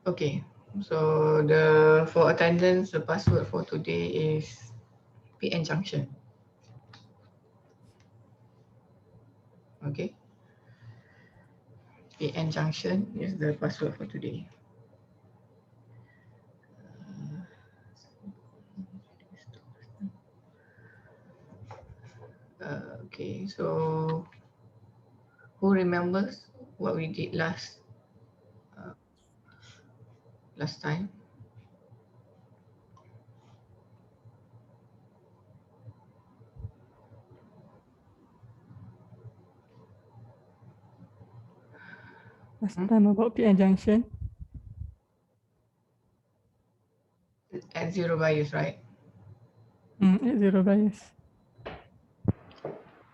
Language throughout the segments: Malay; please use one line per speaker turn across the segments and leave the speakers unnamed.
Okay, so for attendance, the password for today is PN Junction. Okay, PN Junction is the password for today. Okay, so who remembers what we did last time?
Last time about PN Junction.
At zero bias, right?
At zero bias.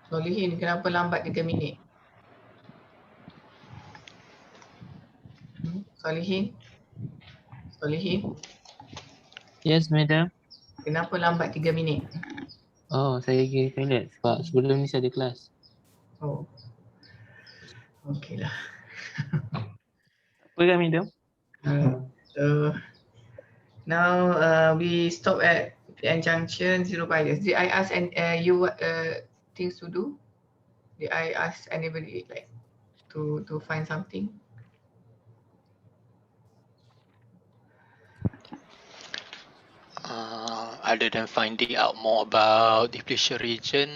Solihin, kenapa lambat 3 minit? Solihin?
Yes, madam.
Kenapa lambat 3 minit?
Oh, saya pergi toilet sebab sebelum ni saya ada kelas.
Oh, okay lah.
Apa kan, madam?
So now we stop at PN Junction, zero bias. Did I ask you what things to do? Did I ask anybody like to find something?
Other than finding out more about depletion region,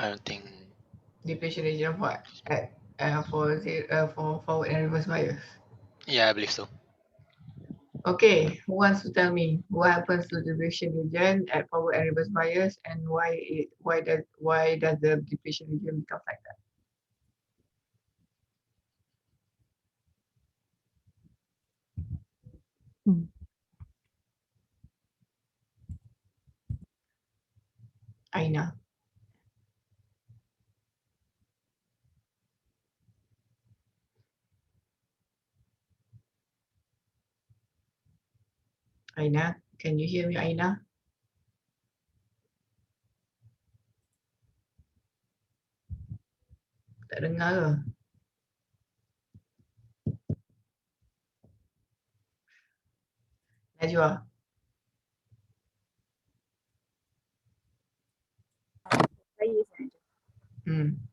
I don't think.
Depletion region of what? For forward and reverse bias.
Yeah, I believe so.
Okay, who wants to tell me what happens to the depletion region at forward and reverse bias, and why does the depletion region become like that? Aina. Aina, can you hear me, Aina? Tak dengar ke? Najwa.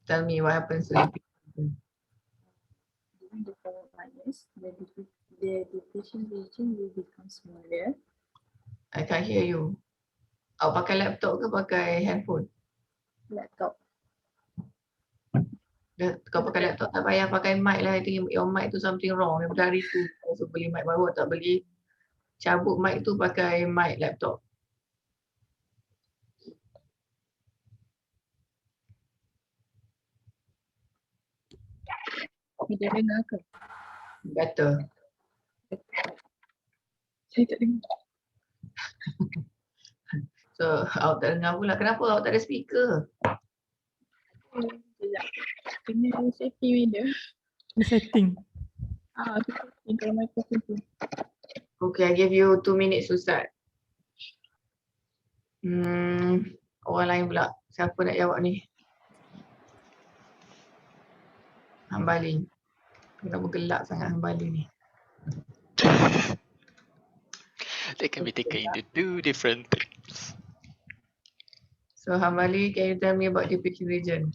Tell me what happens to the
During the forward bias, the depletion region will become smaller.
I can't hear you. Awak pakai laptop ke pakai handphone?
Laptop.
Kau pakai laptop tak payah pakai mic lah. I think your mic tu something wrong. Daripada hari tu kau beli mic baru tak beli. Cabut mic tu pakai mic laptop.
Tidak dengar ke?
Better.
Saya tak dengar.
So awak tak dengar pula. Kenapa awak tak ada speaker?
Sekejap. Kena setting dia.
Setting.
Aku setting kalau microphone tu.
Okay, I give you 2 minutes to start. Orang lain pula. Siapa nak jawab ni? Hambali. Kenapa gelap sangat Hambali ni?
They can be taken into two different things.
So Hambali, can you tell me about depletion region?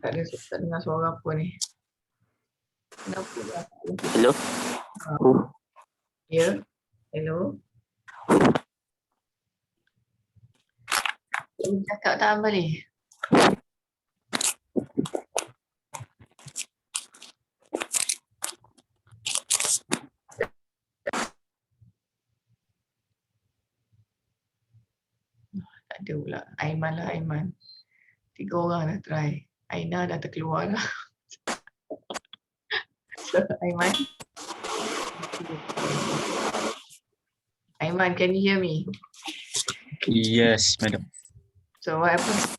Tak dengar suara apa ni. Kenapa lah?
Hello?
Ya? Hello? Cakap tak Hambali? Tak ada pula. Aiman lah Aiman. 3 orang dah try. Aina dah terkeluar lah. So Aiman. Aiman, can you hear me?
Yes, madam.
So what happened?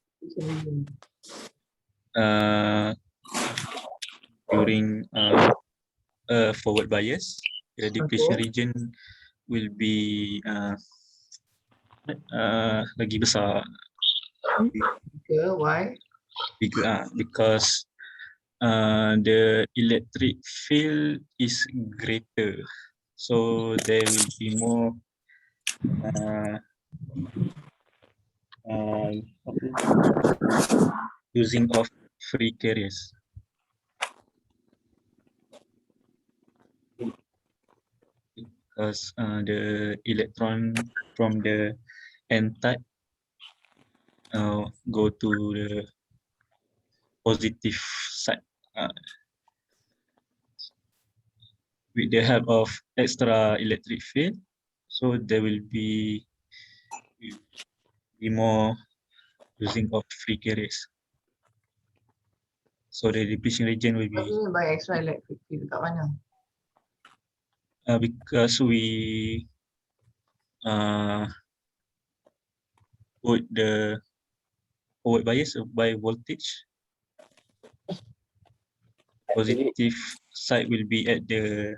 During forward bias, the depletion region will be lagi besar.
Bigger, why?
Bigger because the electric field is greater, so there will be more using of free carriers. Because the electron from the n-type go to the positive side with the help of extra electric field, so there will be more using of free carriers. So the depletion region will
What do
be
you mean by extra electric field? Kat mana?
because we put the forward bias by voltage. Positive side will be at the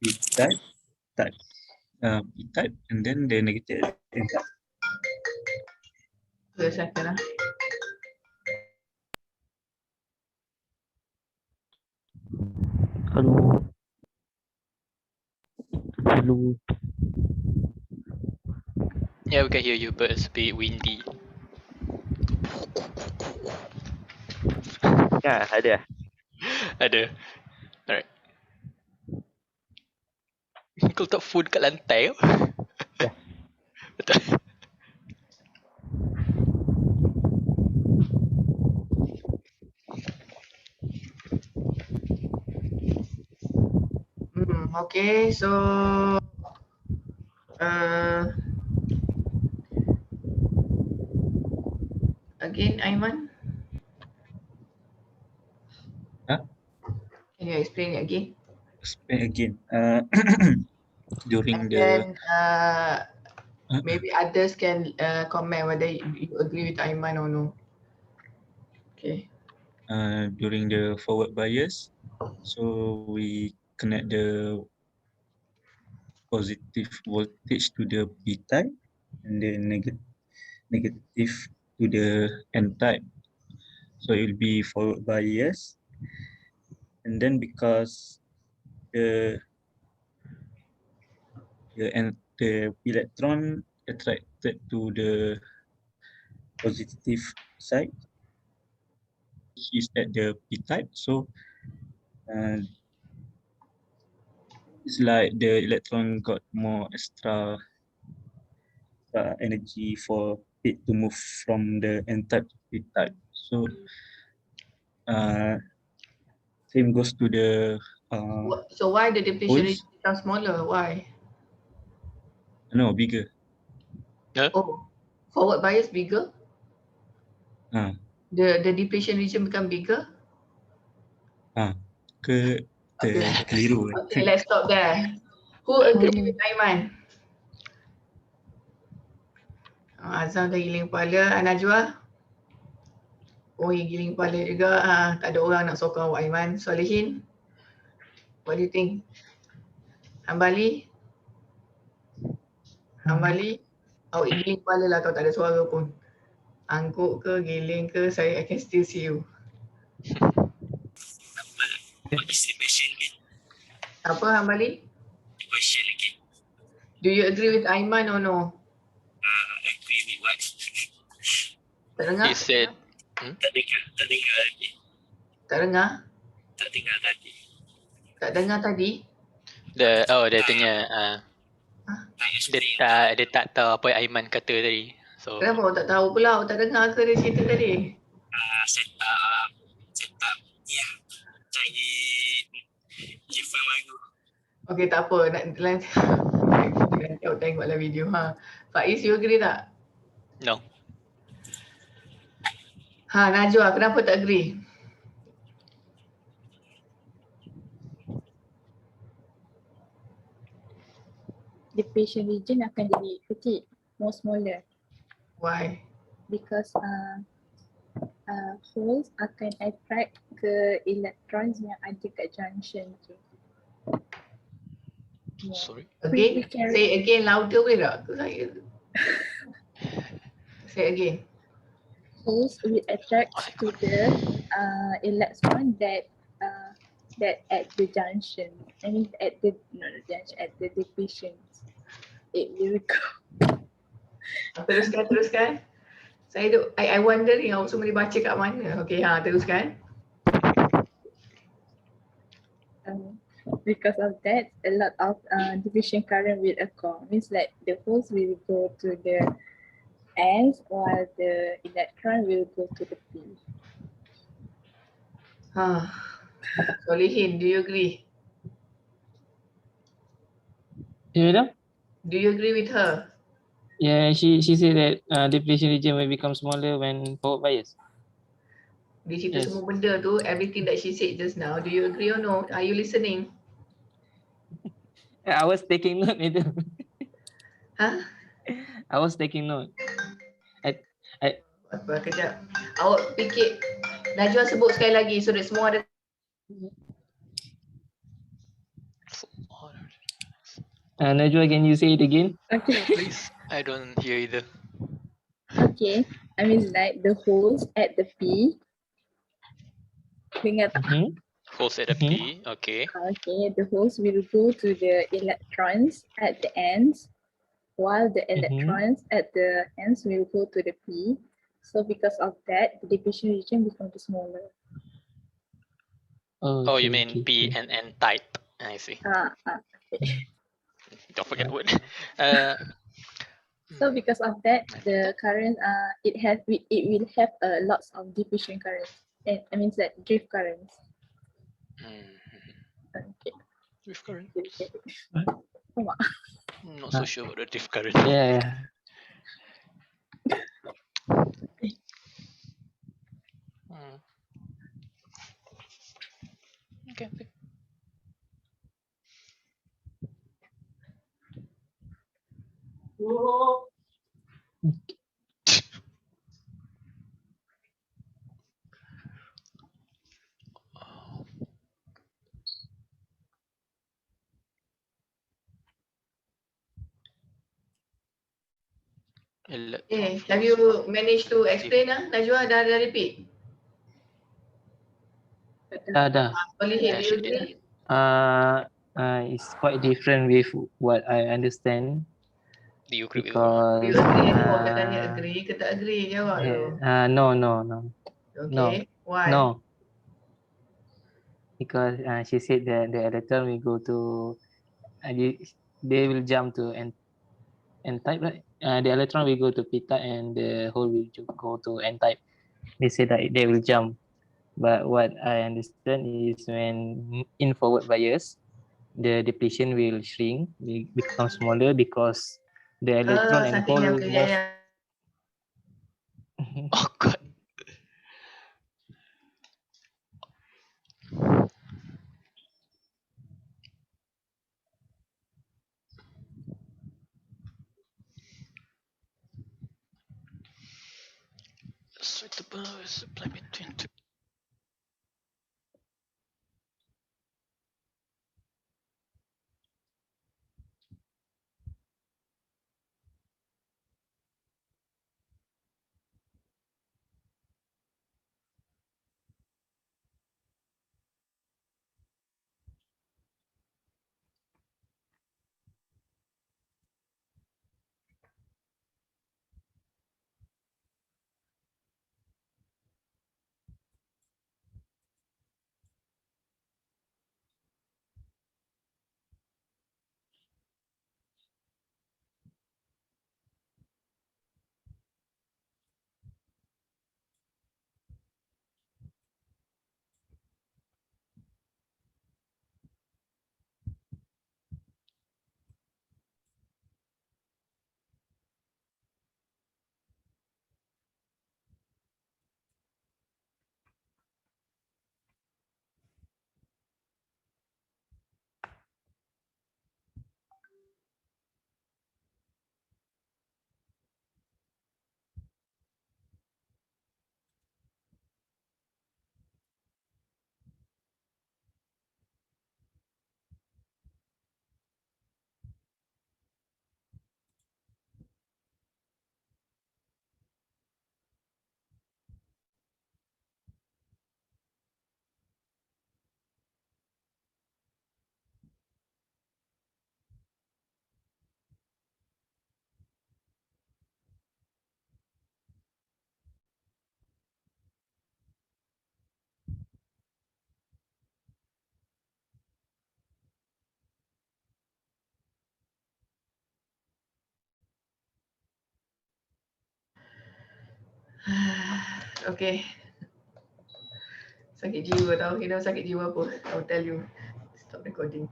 p-type, p-type, and then the negative n-type.
Wait a second.
Hello. Hello.
Yeah, we can hear you, but it's a bit windy.
Ya, ada.
Ada. Alright. Kau letak phone kat lantai.
Ya.
Betul.
Okay, so again, Aiman.
Huh?
Can you explain it again?
Explain again. During
And
the
then maybe others can comment whether you agree with Aiman or no. Okay.
during the forward bias, so we connect the positive voltage to the p-type and the negative to the n-type. So it will be forward bias, and then because the electron attracted to the positive side is at the p-type, so it's like the electron got more extra energy for it to move from the n-type to p-type. So same goes to the
So why the depletion
holes.
region become smaller? Why?
No, bigger.
Oh, forward bias bigger?
Ah,
The depletion region become bigger?
keliru.
Okay, let's stop there. Who agree with Aiman? Azam dah giling kepala. Najwa? Oh, yang giling kepala juga. Tak ada orang nak sokong awak Aiman. Solihin? What do you think? Hambali? Hambali? Awak giling kepala lah kalau tak ada suara pun. Angkuk ke, giling ke, I can still see you. Apa Hambali?
Question again.
Do you agree with Aiman or no?
Agree with what?
Tak dengar?
He said,
Tak dengar lagi.
Tak dengar?
Tak dengar tadi.
Tak dengar tadi?
dia tanya, dia tak tahu apa yang Aiman kata tadi. So,
Kenapa awak tak tahu pula? Awak tak dengar ke dia cerita tadi?
Setup. Ya. Cari earphone baru.
Okay, tak apa. Nanti awak tengoklah video. Faiz, you agree tak?
no.
Najwa, kenapa tak agree?
Depletion region akan jadi kecil, more smaller,
Why?
because holes akan attract ke electrons yang ada kat junction tu. Yeah.
Sorry.
We
Again,
can
say again louder boleh tak? Ke saya say again.
holes will attach to the electron that at the junction. I mean at the not the junction, at the depletion. It will go.
Teruskan. I wondering awak semua boleh baca kat mana. Okay, teruskan.
Because of that, a lot of diffusion current will occur. Means like the holes will go to the ends while the electron will go to the P.
Solihin, do you agree?
You know?
Do you agree with her?
Yeah, she said that depletion region will become smaller when forward bias.
Dia cerita
Yes.
semua benda tu, everything that she said just now. Do you agree or no? Are you listening?
I was taking note itu.
Huh?
I was taking note.
Apa, kejap. Awak fikir, Najwa sebut sekali lagi so that semua ada.
Najwa, can you say it again?
Okay.
Please. I don't hear either.
Okay. I mean like the holes at the P. Dengar tak?
Holes at a P. Okay.
Okay, the holes will go to the electrons at the ends, while the electrons at the ends will go to the P. So because of that, the diffusion region becomes smaller.
Oh, you mean P and N type. I see.
Okay.
Don't forget word.
So because of that, the current it will have lots of diffusion currents. And I mean that drift currents. Okay.
Drift current.
Come on.
Not so sure about the drift current.
Yeah.
Okay.
Have you managed to explain Najwa, dah repeat?
Dah.
Solihin, do you agree?
It's quite different with what I understand.
Do you agree with
because
Do you agree? Awak tanya agree ke tak agree? Jawab tu.
no.
Okay, why?
No. Because she said that the electron will go to they will jump to N type, right? The electron will go to P type and the hole will go to N type. They say that they will jump. But what I understand is when in forward bias, the depletion will shrink, will become smaller because the electron and
Saking
hole
yang
was
kejayaan.
Oh God. Suitable supply between two.
Okay. Sakit jiwa tau. You know sakit jiwa apa? I will tell you. Stop recording.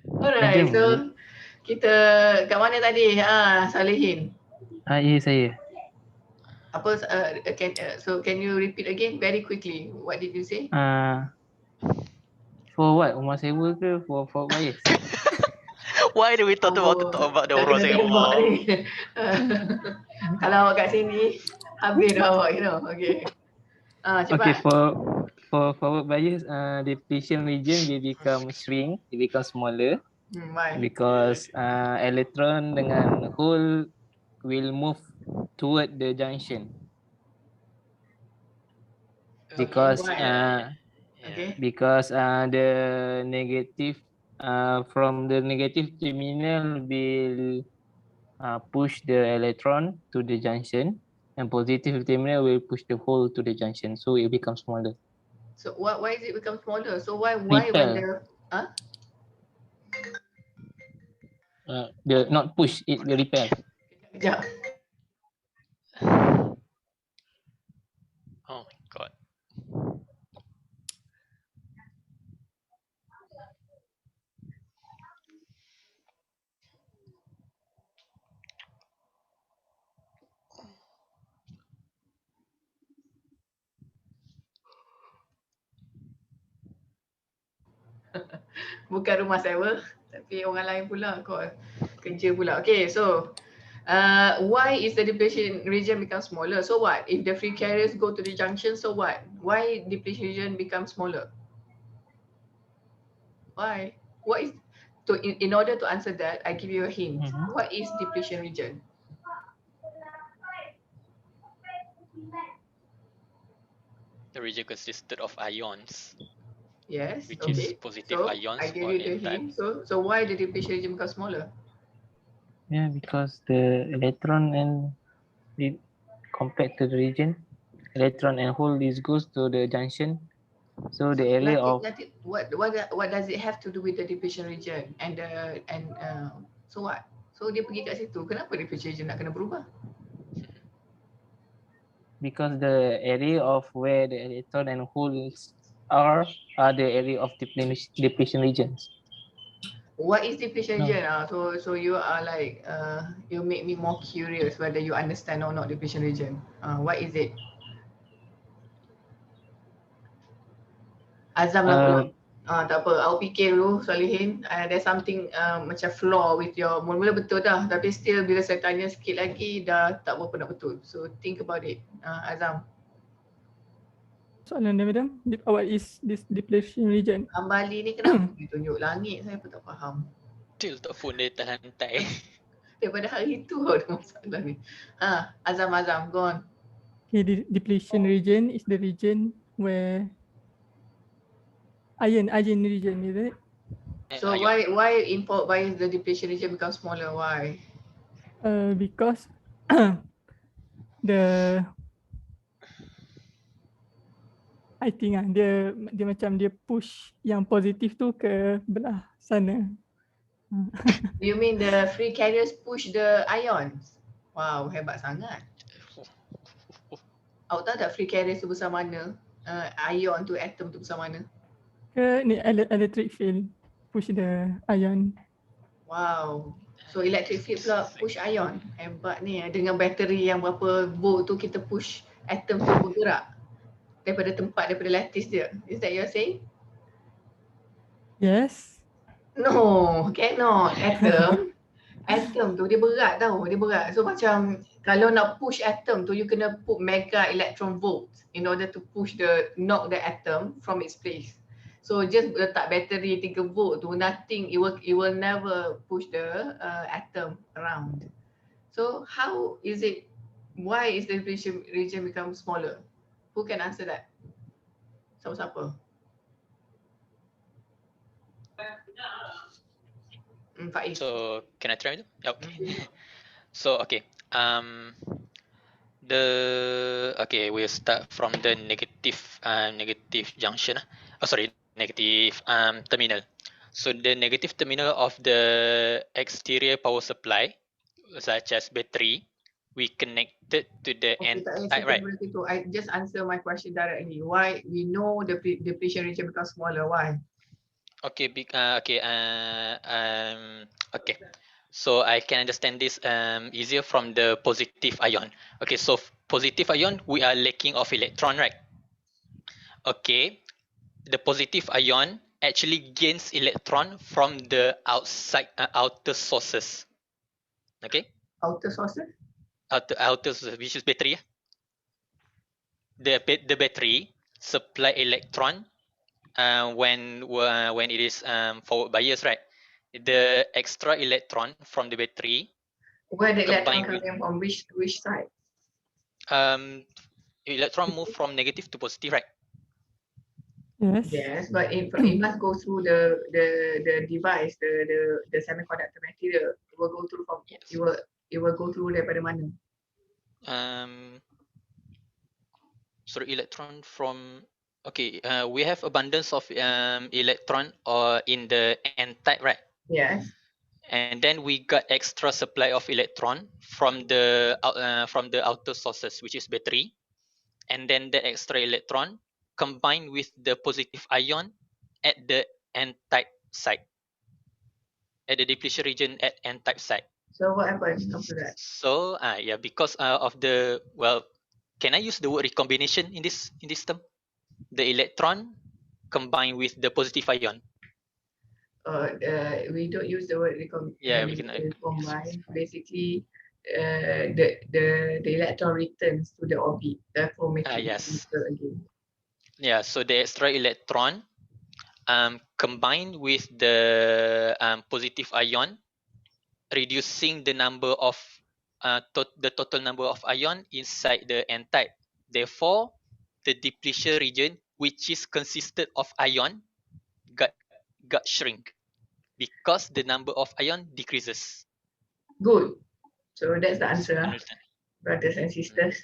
Alright,
Jom.
so kita kat mana tadi? Salihin.
Ya, saya.
Apa can you repeat again very quickly? What did you say?
For what? Rumah sewa ke for bias?
Why do we talk about the
dah
orang
kena
sewa?
tembak ni. Kalau awak kat sini, habis dah awak, you know. Okay.
Okay,
Cepat.
for forward bias, depletion region will become shrink, it become smaller
Why?
because electron dengan hole will move toward the junction. Because
why? Okay.
because the negative from the negative terminal will push the electron to the junction, and positive terminal will push the hole to the junction, so it becomes smaller.
So why is it become smaller? So why
Repel.
when
The not push, it will repel.
Kejap.
Oh my god.
Bukan rumah sewa, tapi orang lain pula kau kerja pula. Okay, so why is the depletion region become smaller? So what? If the free carriers go to the junction, so what? Why depletion region become smaller? Why? What is in order to answer that, I give you a hint. What is depletion region?
The region consisted of ions,
Yes.
which
Okay.
is positive
So
ions
I give
or
you the
n-type.
hint. So why the depletion region become smaller?
Yeah, because the electron and it compared to the region, electron and hole is goes to the junction. So the area of
What does it have to do with the depletion region and so what? So dia pergi kat situ. Kenapa depletion region nak kena berubah?
because the area of where the electron and holes are the area of depletion regions.
What is depletion
No.
region? So you are like you make me more curious whether you understand or not depletion region. What is it? Azam lah pula. Tak apa, aku fikir dulu Salihin, there's something macam flaw with your, mula-mula betul dah tapi still bila saya tanya sikit lagi dah tak berapa nak betul. So think about it. Azam.
Soalan dia madam, what is this depletion region?
Hambali ni kenapa dia tunjuk langit, saya pun tak faham.
Dia letak phone dia atas lantai.
Daripada hari tu ada masalah ni. Azam, go on.
Okay, the depletion region is the region where ion region, is it?
So why the depletion region become smaller? Why?
Because I think dia macam dia push yang positif tu ke belah sana.
You mean the free carriers push the ions? Wow, hebat sangat. Awak tahu tak free carriers tu besar mana? Ion tu, atom tu besar mana?
Ke ni electric field push the ion.
Wow. So electric field pula push ion. Hebat ni. Dengan bateri yang berapa volt tu kita push atom tu bergerak daripada lattice dia. Is that you're saying?
Yes.
No, cannot. Atom tu dia berat tau. Dia berat. So macam kalau nak push atom tu you kena put mega electron volts in order to knock the atom from its place. So just letak bateri 3 volt tu, nothing, it will never push the atom around. So how is it, why is the depletion region become smaller? Who can answer that? Siapa? Faiz.
So can I try it? Okay. So okay. We'll start from the negative junction. Negative terminal. So the negative terminal of the exterior power supply, such as battery, we connected to the
Okay,
N
tak payah
type,
cerita
right?
seperti itu. I just answer my question directly. Why we know the depletion region becomes smaller? Why?
Okay, okay. So I can understand this easier from the positive ion. Okay, so positive ion, we are lacking of electron, right? Okay, the positive ion actually gains electron from the outside outer sources. Okay,
Outer sources?
outer sources, which is battery. The battery supply electron when it is forward bias, right? The extra electron from the battery
Where the electron
combined with
coming from? Which side?
electron move from negative to positive, right?
Yes.
Yes, but it must go through the device, the semiconductor material. It will go through from
Yes.
it will go through daripada mana?
Sorry, electron from, okay, we have abundance of electron or in the N type, right?
Yes.
And then we got extra supply of electron from the outer sources, which is battery. And then the extra electron combined with the positive ion at the N type site, at the depletion region at N type site.
So what happens after that?
So yeah, because of the, well, can I use the word recombination in this term? The electron combined with the positive ion.
We don't use the word
Yeah, we can
recombine. Basically, the electron returns to the orbit, therefore making it
yes.
neutral again.
Yeah, so the extra electron combined with the positive ion, reducing the number of the total number of ion inside the N type. Therefore, the depletion region, which is consisted of ion, got shrink because the number of ion decreases.
Good. So that's the answer,
Understand?
brothers and sisters.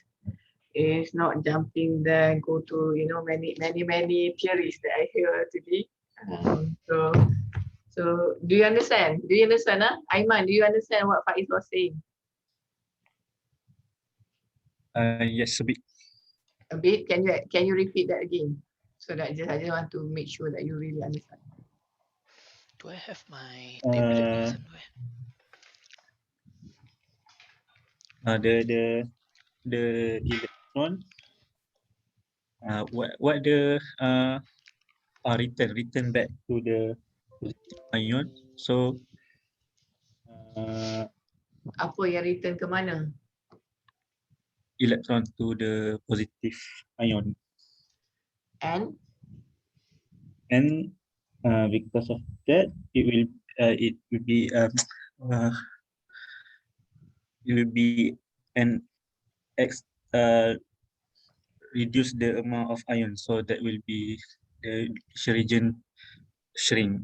It's not jumping there, go to many theories that I hear today. So do you understand? Do you understand, Aiman? Do you understand what Faiz was saying?
Yes, a bit.
A bit. Can you repeat that again? So that I just want to make sure that you really understand.
Do I have my tablet somewhere?
The electron, what the return back to the positive ion. So
Apa yang return ke mana?
electron to the positive ion,
And
because of that it will be an reduce the amount of ion, so that will be the region shrink.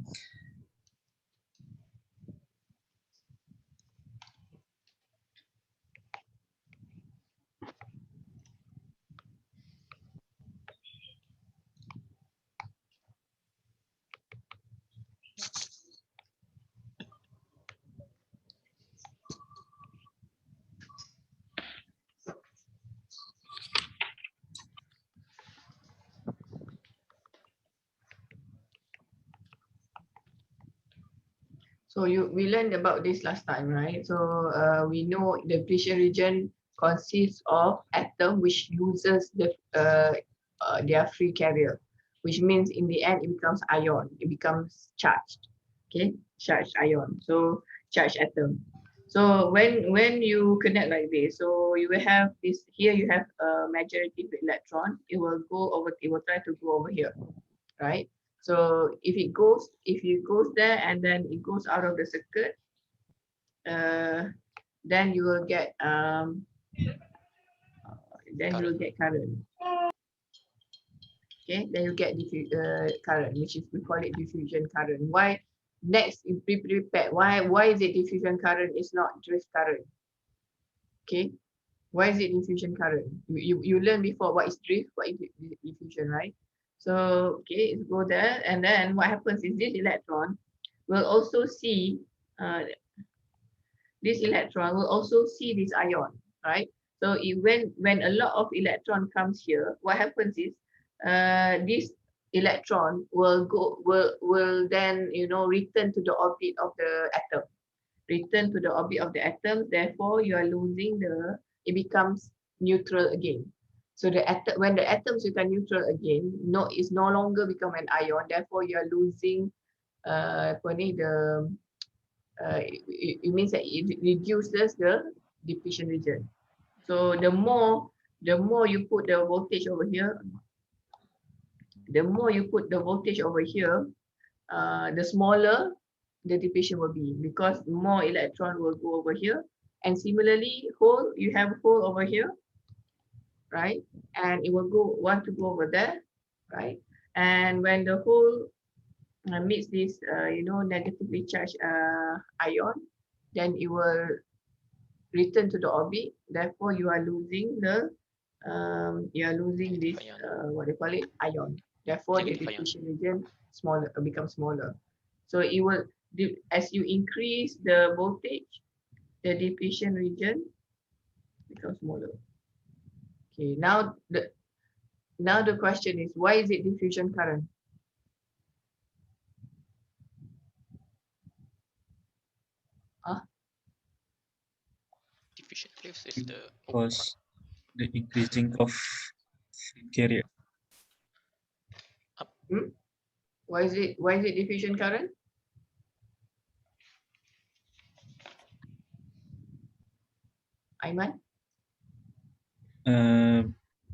so we learned about this last time, right? So we know the depletion region consists of atom which loses their free carrier, which means in the end it becomes ion, it becomes charged. Okay, charged ion. So charged atom. So when you connect like this, so you will have this here. You have a majority electron. It will try to go over here, right? So if it goes there and then it goes out of the circuit, then you will get current. Okay, then you get current, which is, we call it diffusion current. Why? Next, be prepared. Why is it diffusion current? It's not drift current. Okay, why is it diffusion current? You learned before what is drift, what is diffusion, right? So okay, it go there, and then what happens is this electron will also see this ion. right? So when a lot of electron comes here, what happens is this electron will then return to the orbit of the atom. Return to the orbit of the atom. Therefore, you are losing it becomes neutral again. So when the atoms become neutral again, it's no longer become an ion. Therefore, you are losing it means that it reduces the depletion region. So the more you put the voltage over here, the smaller the depletion will be, because more electron will go over here. And similarly, you have a hole over here, right? And it will want to go over there, right? And when the hole meets this negatively charged ion, then it will return to the orbit. Therefore, you are losing this
Ion.
what they call it, ion. Therefore, the
Negative ion.
depletion region becomes smaller. So it will, as you increase the voltage, the depletion region becomes smaller. Okay, now the question is, why is it diffusion current?
Diffusion waves is the
Because the increasing of free carrier.
Why is it diffusion current? Aiman?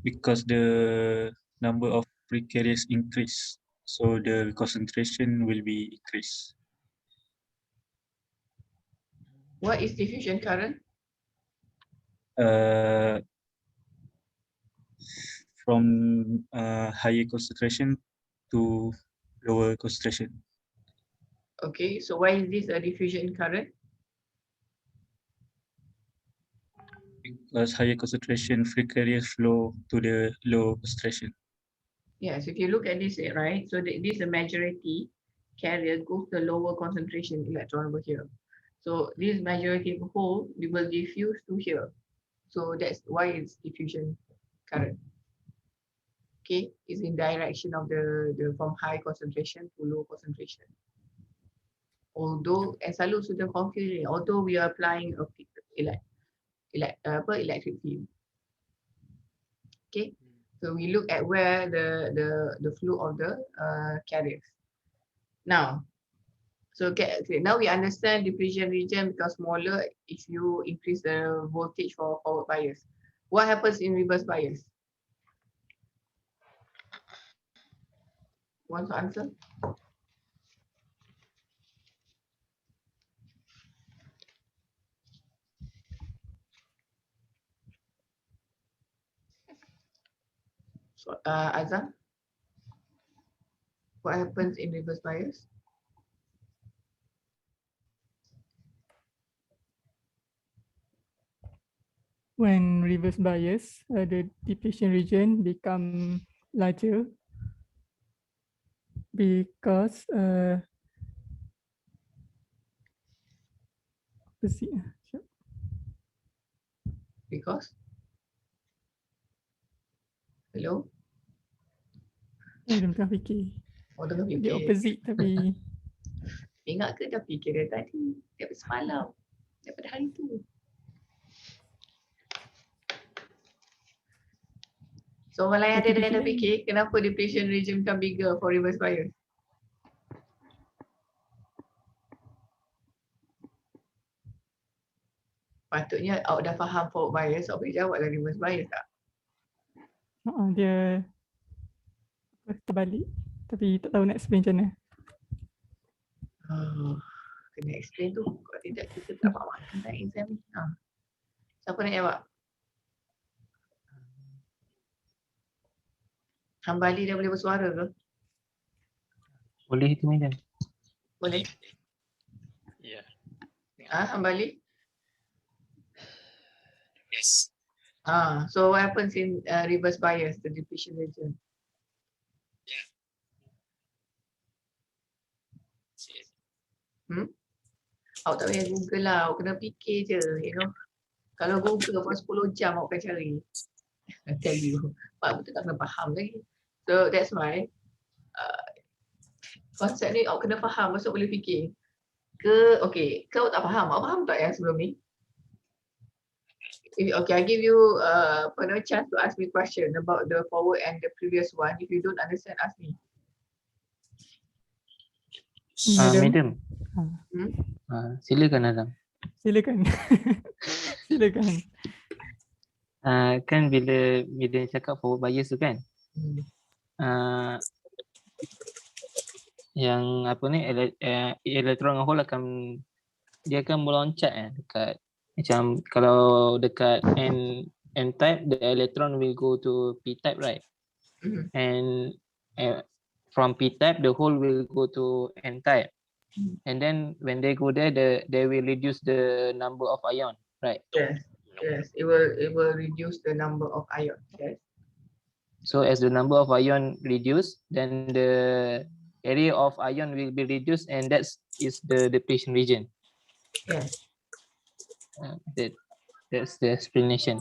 Because the number of free carriers increase, so the concentration will be increased.
What is diffusion current?
From higher concentration to lower concentration.
Okay, so why is this a diffusion current?
Because higher concentration free carriers flow to the low concentration.
Yes, if you look at this, right? So this the majority carrier goes to lower concentration electron over here. So this majority of hole, it will diffuse to here. So that's why it's diffusion current. Okay, it's in direction of the from high concentration to low concentration. Although, and selalu sudah confusing, although we are applying a electric field. Okay, so we look at where the flow of the carriers. Now, so now we understand depletion region becomes smaller if you increase the voltage for forward bias. What happens in reverse bias? Want to answer? So, Azam, what happens in reverse bias?
When reverse bias, the depletion region become larger because
Because? Hello?
Dia tengah fikir.
Oh, tengah
Dia
fikir.
opposite tapi
Ingat ke dah fikir dari tadi? Daripada semalam. Daripada hari tu. So orang lain ada yang dah fikir kenapa depletion region become bigger for reverse bias? Patutnya awak dah faham forward bias, awak boleh jawab lah reverse bias tak?
dia terbalik. Tapi tak tahu nak explain macam mana.
Oh, kena explain tu. Kalau tidak kita tak dapat makan kan exam ni. Siapa nak jawab? Hambali dah boleh bersuara ke?
Boleh itu macam.
Boleh?
yeah.
Hambali?
Yes.
So what happens in reverse bias, the depletion region? Awak tak payah Google lah, awak kena fikir je, you know. Kalau Google pun 10 jam awak akan cari. I tell you. Pak betul tak kena faham lagi. So that's why konsep ni awak kena faham, masuk boleh fikir. Okay, kau tak faham. Awak faham tak yang sebelum ni? Okay, I give you a chance to ask me question about the forward and the previous one. If you don't understand, ask me.
Madam. Silakan Azam.
Silakan. Silakan.
Kan bila cakap forward bias tu kan, yang apa ni, elektron hole dia akan meloncat dekat, macam kalau dekat n type, the electron will go to p type, right? And from p type the hole will go to n type, and then when they go there, they will reduce the number of ion, right?
Yes, it will reduce the number of ion. Yes.
So as the number of ion reduce, then the area of ion will be reduced, and that is the depletion region.
Yes.
That's the explanation.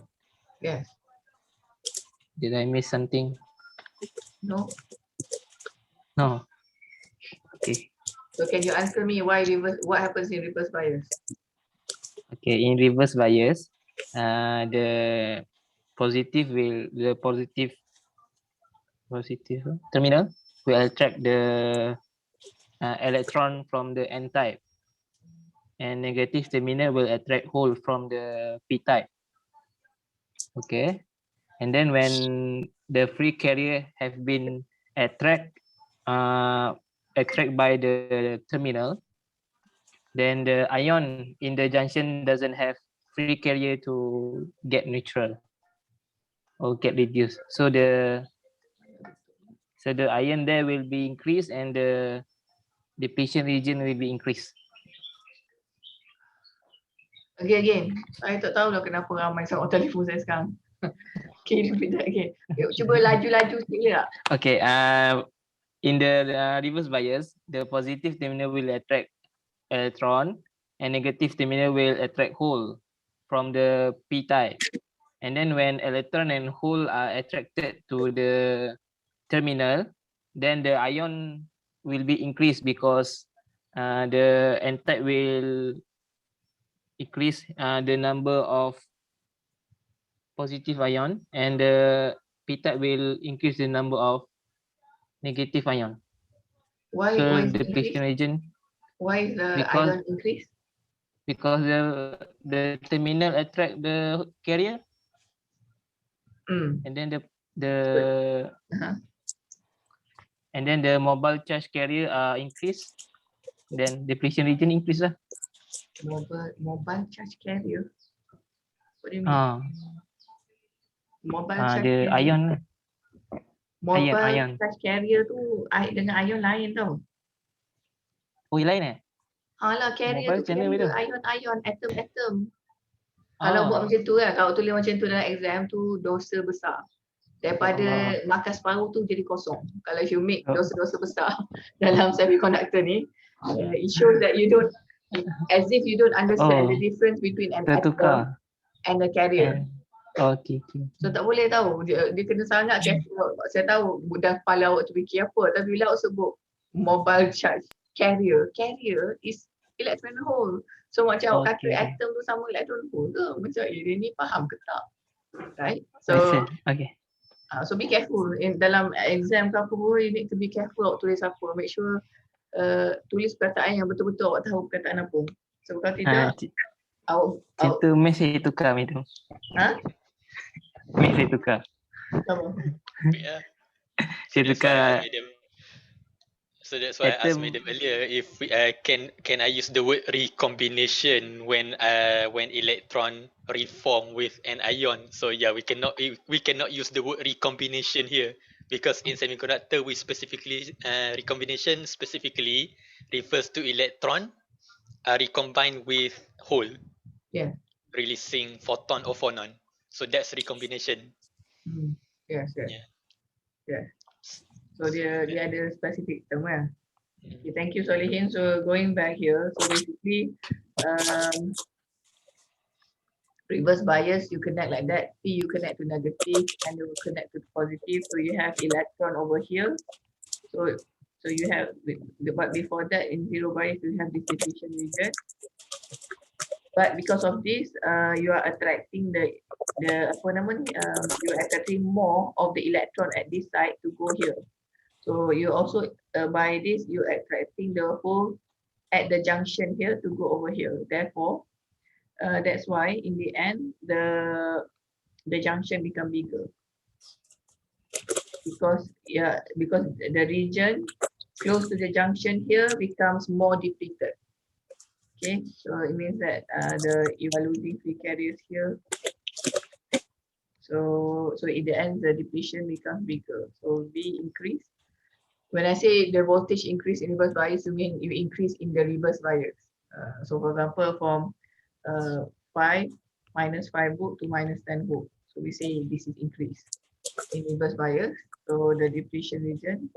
Yes.
Did I miss something?
No.
No. Okay.
So can you answer me why what happens in reverse bias?
Okay, in reverse bias, the positive terminal will attract the electron from the n type, and negative terminal will attract hole from the p type. Okay, and then when the free carrier have been attract by the terminal, then the ion in the junction doesn't have free carrier to get neutral or get reduced. So the ion there will be increased, and the depletion region will be increased.
Again, saya tak tahu lah kenapa ramai sangat telefon saya sekarang. Okay, repeat that again. Cuba laju-laju sikit tak?
Okay, in the reverse bias, the positive terminal will attract electron, and negative terminal will attract hole from the p type. And then when electron and hole are attracted to the terminal, then the ion will be increased, because the n type will increase the number of positive ion, and the p type will increase the number of negative ion.
Why
So
is
the
it
depletion
increased?
region,
Why is the
because-
ion increase?
because the terminal attract the carrier, and then and then the mobile charge carrier increase, then depletion region increase lah.
Mobile charge carrier. What do you mean? Mobile charge
The
carrier.
ion lah.
Mobile
ion.
charge carrier tu dengan ion lain tau.
Oh, yang lain
Alah, carrier
Mobile
tu
channel
carrier
betul.
ion, atom. Kalau buat macam tu kan, kalau tulis macam tu dalam exam tu dosa besar. Daripada makan separuh tu jadi kosong. Kalau you make dosa-dosa besar dalam semiconductor ni, it shows that you don't, as if you don't understand the difference between an atom and a carrier.
Okay.
So tak boleh tahu, dia kena sangat careful. Saya tahu dah kepala awak tu fikir apa, tapi bila awak sebut mobile charge carrier is electron hole. So macam awak kata atom tu sama electron hole ke? Macam dia ni faham ke tak? Right? So
okay.
So be careful in dalam exam ke apa pun, you need to be careful awak tulis apa. Make sure tulis perkataan yang betul-betul awak tahu perkataan apa. So kalau tidak
Cinta mes saya tukar itu. Mes saya tukar. Saya tukar.
So that's why I asked Madam earlier if we, can I use the word recombination when electron reform with an ion. So yeah, we cannot use the word recombination here, because in semiconductor we specifically recombination specifically refers to electron recombined with hole, releasing photon or phonon. So that's recombination.
Yes. So dia ada specific term lah. Okay, thank you Solihin. So going back here, so basically Reverse bias, you connect like that. P, you connect to negative, and you connect to positive. So you have electron over here. So you have, but before that, in zero bias, you have this depletion region. But because of this, you are attracting the apa nama ni, you are attracting more of the electron at this side to go here. So you also by this you attracting the whole at the junction here to go over here. Therefore, that's why in the end the junction become bigger because the region close to the junction here becomes more depleted. Okay, so it means that you are losing free carriers here. So in the end, the depletion becomes bigger. So V increase. When I say the voltage increase in reverse bias, you mean you increase in the reverse bias. So for example, from 5 minus 5 volt to minus 10 volt. So we say this is increase in reverse bias. So the depletion region.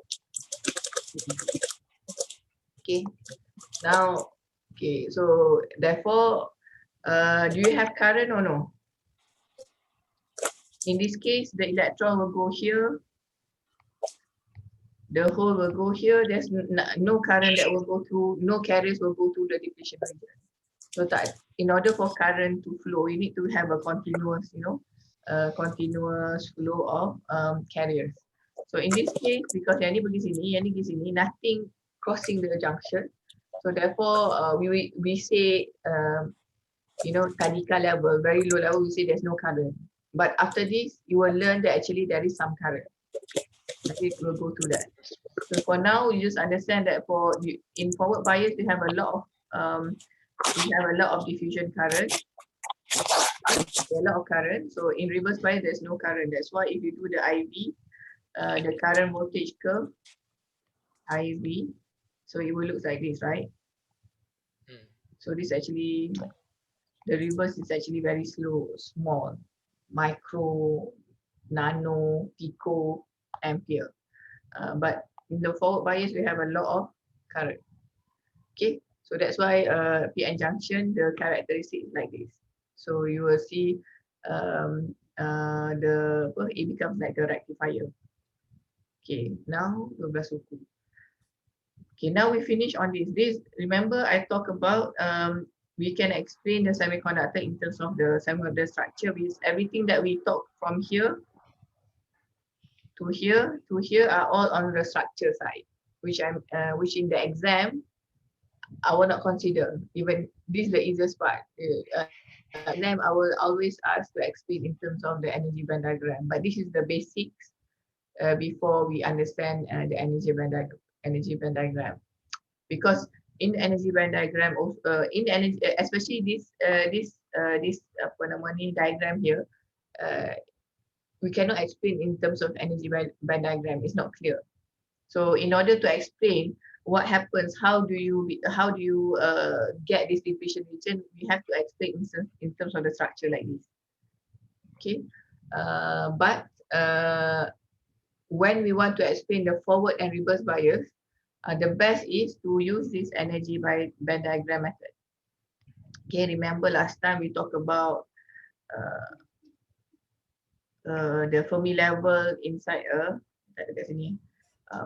Okay. Now, okay. So therefore, do you have current or no? In this case, the electron will go here. The hole will go here. There's no current that will go through, no carriers will go through the depletion region. So that in order for current to flow, you need to have a continuous, continuous flow of carriers. So in this case, because yang ni pergi sini, nothing crossing the junction. So therefore, we say, Kadika level, very low level, we say there's no current. But after this, you will learn that actually there is some current. Okay, we'll go through that. So for now, you just understand that in forward bias, we have a lot of diffusion current. A lot of current. So in reverse bias, there's no current. That's why if you do the IV, the current voltage curve, IV, so it will look like this, right? So this actually, the reverse is actually very slow, small, micro, nano, pico, ampere. But in the forward bias, we have a lot of current. Okay, so that's why PN junction, the characteristic is like this. So you will see it becomes like a rectifier. Okay, now 12 suku. Okay, now we finish on this. Remember I talked about we can explain the semiconductor in terms of the semiconductor structure with everything that we talk from here to here are all on the structure side, which in the exam I will not consider. Even this is the easiest part. Exam I will always ask to explain in terms of the energy band diagram, but this is the basics before we understand the energy band diagram. Because in energy band diagram, especially this diagram here, we cannot explain in terms of energy band diagram. It's not clear. So in order to explain what happens, how do you get this depletion region, we have to explain in terms of the structure like this. Okay, but when we want to explain the forward and reverse bias, the best is to use this energy band diagram method. Okay, remember last time we talked about the Fermi level inside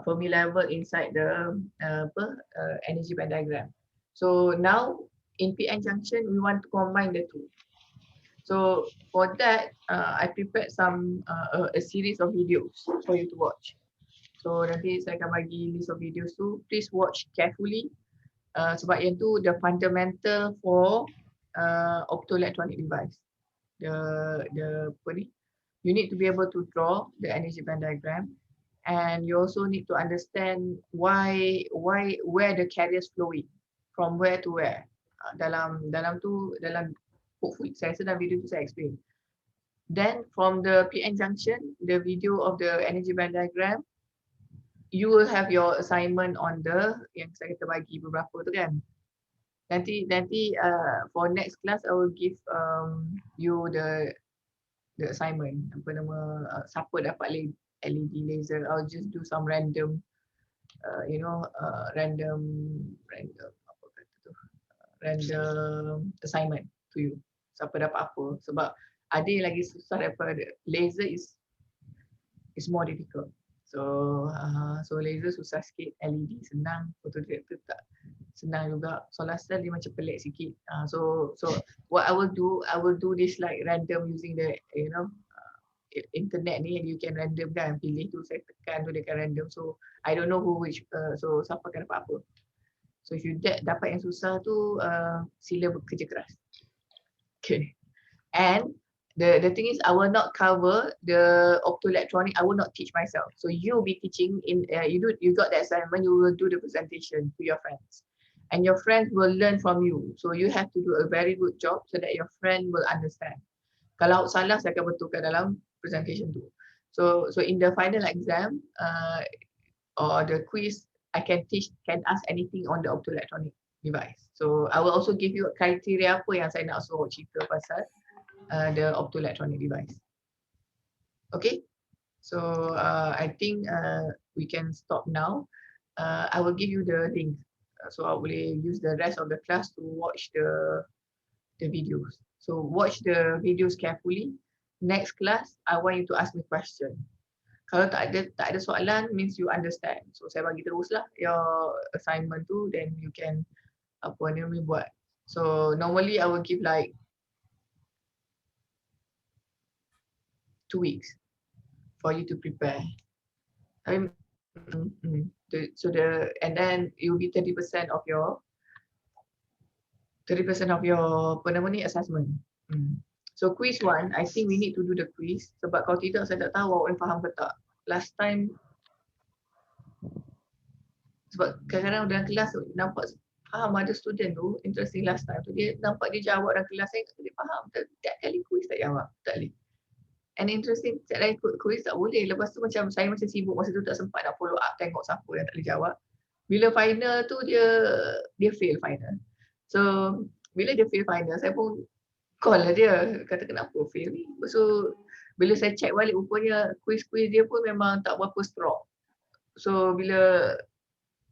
Fermi level inside the energy band diagram. So now in PN junction, we want to combine the two. So for that, I prepared a series of videos for you to watch. So nanti saya akan bagi list of videos tu. Please watch carefully. Sebab yang tu the fundamental for optoelectronic device. You need to be able to draw the energy band diagram, and you also need to understand where the carriers flowing, from where to where. Dalam hopefully saya rasa dalam video tu saya explain. Then from the PN junction, the video of the energy band diagram, you will have your assignment on yang saya kata bagi beberapa tu kan. Nanti for next class I will give you the assignment. Apa nama, siapa dapat LED laser, I'll just do some random random assignment to you. siapa dapat apa. Sebab ada yang lagi susah daripada laser is more difficult. So laser susah sikit, LED senang, photodetector tak senang juga. Solar cell dia macam pelik sikit. So what I will do this like random using the internet ni, and you can random kan, pilih tu, saya tekan tu dia akan random. So I don't know which so siapa akan dapat apa. So if you dapat yang susah tu, sila bekerja keras. Okay. And the thing is, I will not cover the optoelectronic. I will not teach myself. So you'll be teaching in you got the assignment. You will do the presentation to your friends, and your friends will learn from you. So you have to do a very good job so that your friend will understand. Kalau salah, saya akan betulkan dalam presentation tu. So in the final exam or the quiz, I can ask anything on the optoelectronic device. So I will also give you criteria apa yang saya nak suruh cerita pasal the optoelectronic device. Okay, so I think we can stop now. I will give you the link, so I will use the rest of the class to watch the videos. So watch the videos carefully. Next class, I want you to ask me question. Kalau tak ada soalan, means you understand. So saya bagi teruslah your assignment tu, then you can buat. So normally I will give like 2 weeks for you to prepare. I mean, and then it will be 30% of your assessment. So quiz 1, I think we need to do the quiz. Sebab kalau tidak, saya tak tahu awak faham ke tak. Last time, sebab kadang-kadang dalam kelas nampak faham ada student tu, interesting last time tu, dia nampak dia jawab dalam kelas, saya tak faham. Tiap kali quiz tak jawab, tak boleh. And interesting, tiap kali quiz tak boleh. Lepas tu macam saya macam sibuk masa tu, tak sempat nak follow up tengok siapa yang tak boleh jawab. Bila final tu dia fail final. So bila dia fail final, saya pun call lah dia, kata kenapa fail ni. So bila saya check balik, rupanya quiz dia pun memang tak berapa strong. So bila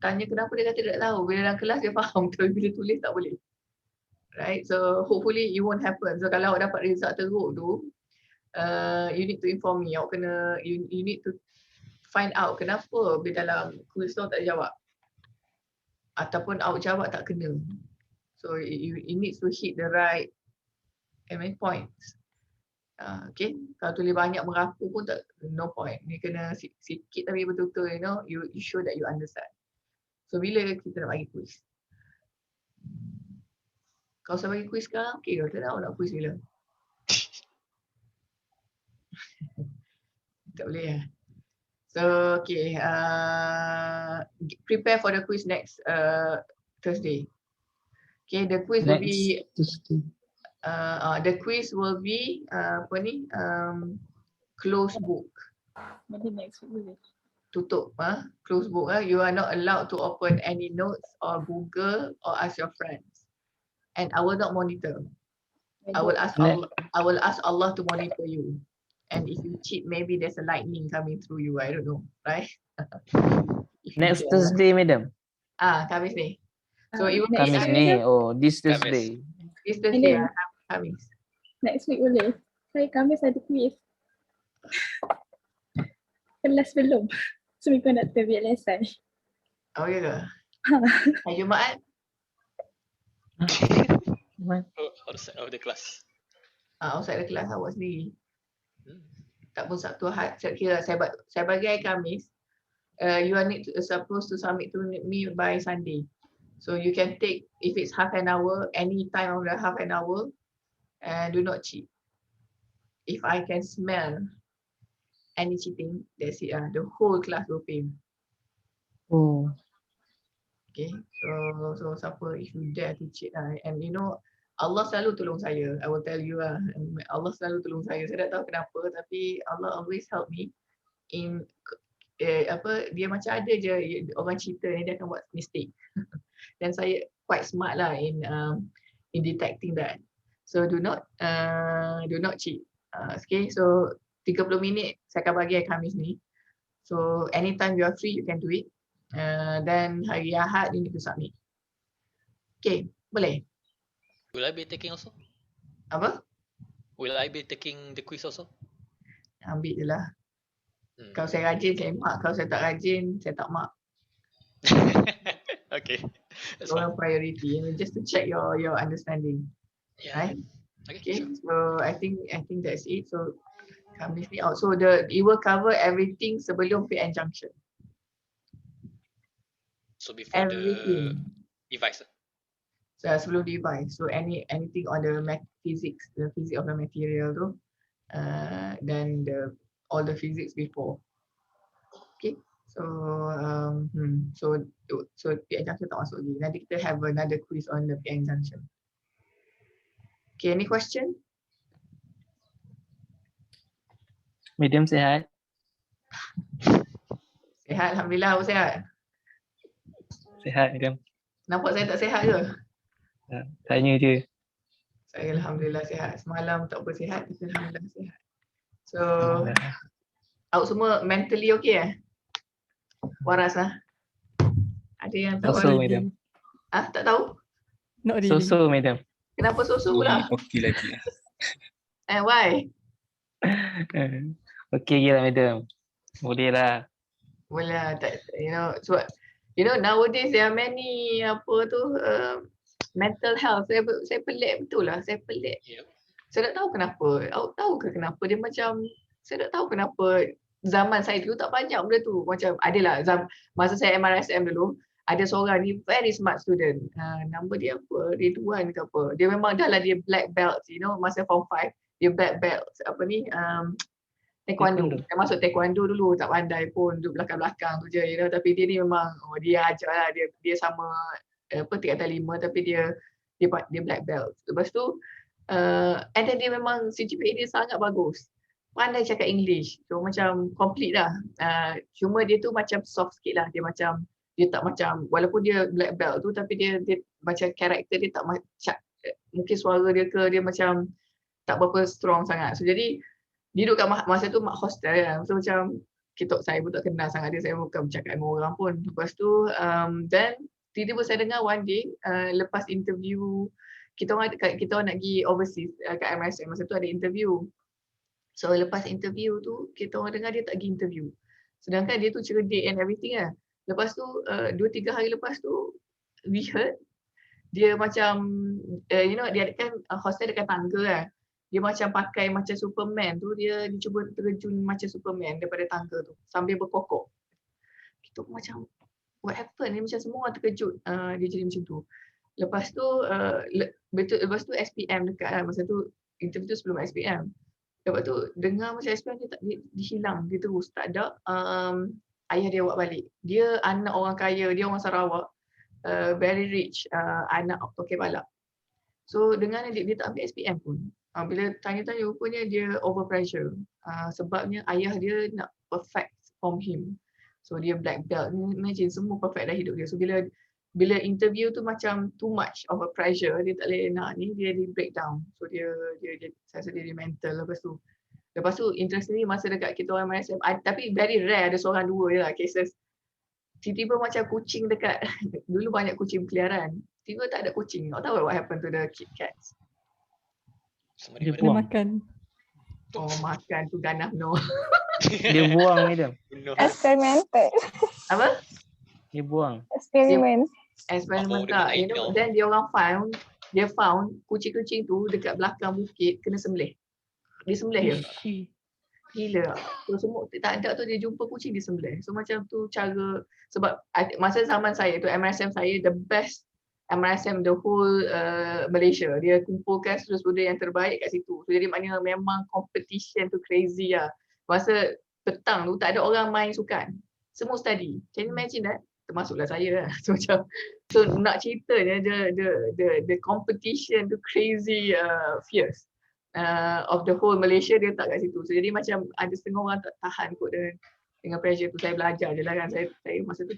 tanya kenapa, dia kata dia tak tahu. Bila dalam kelas dia faham, tapi bila tulis tak boleh. Right, so hopefully it won't happen. So kalau awak dapat result teruk tu, you need to inform me. Awak kena, you need to find out kenapa bila dalam quiz tu tak jawab. Ataupun awak jawab tak kena. So it needs to hit the right points. Okay, kalau tulis banyak merapu pun tak, no point. Ni kena sikit tapi betul-betul, you show that you understand. So bila kita nak bagi quiz? Kalau saya bagi quiz sekarang, okay ke? Tak tahu nak quiz bila. Tak boleh ya. So okay, prepare for the quiz next Thursday. Okay, the quiz will be the quiz will be closed book.
Maybe next week.
Tutup, closed book. You are not allowed to open any notes or Google or ask your friends. And I will not monitor. I will ask Allah to monitor you. And if you cheat, maybe there's a lightning coming through you. I don't know, right?
Next Thursday, madam.
Khamis ni. So it will
Khamis ni. Oh, this Thursday.
This Thursday, Khamis.
Next week boleh. Saya Khamis ada quiz. Kelas belum. Seminggu nak terbiak lesson.
Oh ya ke? Hari Jumaat?
Outside of the class.
Outside the class awak sendiri. Tak pun Sabtu Ahad. Saya kira saya bagi hari Khamis. You are supposed to submit to me by Sunday. So you can take, if it's half an hour, any time of the half an hour, and do not cheat. If I can smell any cheating, that's it. The whole class will fail.
Oh.
Okay, so siapa, if you dare to cheat, and Allah selalu tolong saya. I will tell you Allah selalu tolong saya. Saya tak tahu kenapa, tapi Allah always help me in dia macam ada je orang cerita ni, dia akan buat mistake. Dan saya quite smart lah in detecting that. So do not cheat. Okay, so 30 minit saya akan bagi hari Khamis ni. So anytime you are free, you can do it. Then hari Ahad you need to submit. Okay, boleh?
Will I be taking also?
Apa?
Will I be taking the quiz also?
Ambil je lah.
Hmm.
Kalau saya rajin, saya mark. Kalau saya tak rajin, saya tak mark.
Okay, that's
Orang
fine.
priority. Just to check your understanding.
Yeah.
Right?
Okay,
Okay.
sure.
So I think that's it. So come this out. So it will cover everything sebelum PN junction.
So before the
Everything.
device.
So sebelum device. So anything on the physics, the physics of the material tu, then all the physics before. Okay. So so PN junction tak masuk lagi. Nanti kita have another quiz on the PN junction. Okay, any question?
Medium sihat.
Sehat, alhamdulillah. Awak sehat?
Sihat medium.
Nampak saya tak sehat ke?
Tanya je.
Saya alhamdulillah sihat. Semalam tak bersihat, tapi alhamdulillah sihat. So, awak semua mentally okay waras lah. Ada yang tahu?
So medium.
Tak tahu?
Not really.
So medium.
Kenapa so-so pula?
Okey lagi lah.
And why?
Okay je lah medium. Boleh lah.
Boleh lah, sebab nowadays there are many mental health. Saya pelik betul lah. Saya pelik.
Yep.
Saya tak tahu kenapa. Awak tahu ke kenapa dia macam, saya tak tahu kenapa zaman saya dulu tak banyak benda tu. Macam adalah masa saya MRSM dulu, ada seorang ni very smart student. Nama dia apa? Ridwan ke apa. Dia memang dah lah dia black belt, masa form 5. Dia black belt, taekwondo. Dia masuk taekwondo dulu, tak pandai pun, duduk belakang-belakang tu je, tapi dia ni memang, dia ajar lah, dia sama, tingkatan 5, tapi dia black belt. Lepas tu, and then dia memang CGPA dia sangat bagus. Pandai cakap English. So macam complete lah. Cuma dia tu macam soft sikit lah. Dia tak macam, walaupun dia black belt tu, tapi dia macam karakter dia tak macam, mungkin suara dia ke, dia macam tak berapa strong sangat. So jadi, dia duduk kat masa tu mak hostel lah. So macam, saya pun tak kenal sangat dia, saya bukan bercakap dengan orang pun. Lepas tu, then tiba-tiba saya dengar one day, lepas interview, kita orang nak pergi overseas kat MRSM, masa tu ada interview. So lepas interview tu, kita orang dengar dia tak pergi interview. Sedangkan dia tu cerdik and everything lah. Lepas tu, 2-3 hari lepas tu, we heard, dia macam, dia kan hostel dekat tangga lah. Dia macam pakai macam Superman tu, dia cuba terjun macam Superman daripada tangga tu, sambil berkokok. Kita macam, what happened? Dia macam semua orang terkejut dia jadi macam tu. Lepas tu, lepas tu SPM dekat lah, masa tu, interview tu sebelum SPM. Lepas tu dengar macam SPM dia hilang, dia terus tak ada. Ayah dia bawa balik. Dia anak orang kaya, dia orang Sarawak, very rich, anak pakai balak. So dengar dia tak ambil SPM pun. Bila tanya-tanya rupanya dia over pressure. Sebabnya ayah dia nak perfect from him. So dia black belt. Imagine semua perfect dah hidup dia. So bila interview tu macam too much of a pressure, dia tak boleh nak ni, dia breakdown. So dia saya rasa dia mental. Lepas tu interestingly masa dekat kita orang MRSM, tapi very rare ada seorang dua je lah cases. Tiba-tiba macam kucing dekat, dulu banyak kucing peliharaan. Tiba tak ada kucing. Tak tahu what happened to the cats.
Dia
Dia
buang.
makan.
Oh makan tu ganah no.
Dia buang medium.
No.
Experimented.
Apa?
Dia buang.
Experiment.
Eksperimen
Apa
tak.
dengan
Then dia orang found kucing-kucing tu dekat belakang bukit kena sembelih. Dia sembelih je. Gila. So semua tak ada tu dia jumpa kucing dia sembelih. So macam tu cara, sebab masa zaman saya tu MRSM saya the best MRSM the whole Malaysia. Dia kumpulkan student-student yang terbaik kat situ. So jadi maknanya memang competition tu crazy lah. Masa petang tu tak ada orang main sukan. Semua study. Can you imagine that? Termasuklah saya lah. So macam, so nak cerita the competition tu crazy fierce. Of the whole Malaysia dia tak kat situ. So jadi macam ada setengah orang tak tahan kot dengan pressure tu. Saya belajar je lah kan. Saya masa tu